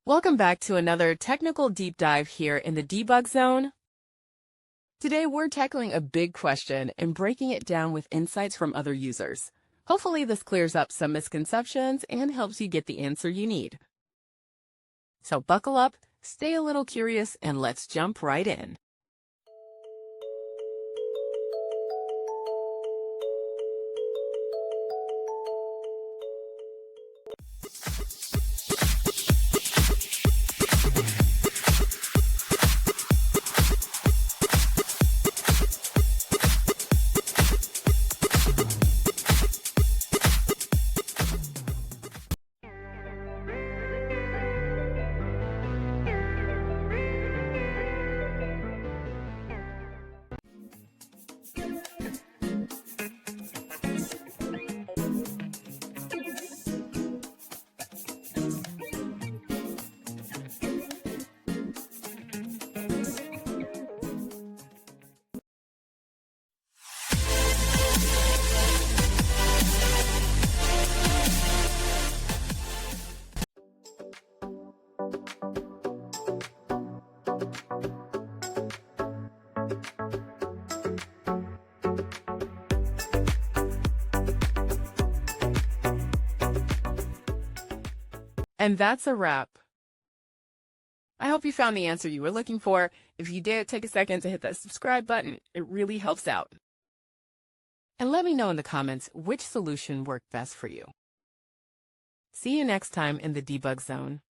Welcome back to another technical deep dive here in the debug zone. Today we're tackling a big question and breaking it down with insights from other users. Hopefully this clears up some misconceptions and helps you get the answer you need. So buckle up, stay a little curious, and let's jump right in. And that's a wrap. I hope you found the answer you were looking for. If you did, take a second to hit that subscribe button. It really helps out. And let me know in the comments which solution worked best for you. See you next time in the debug zone.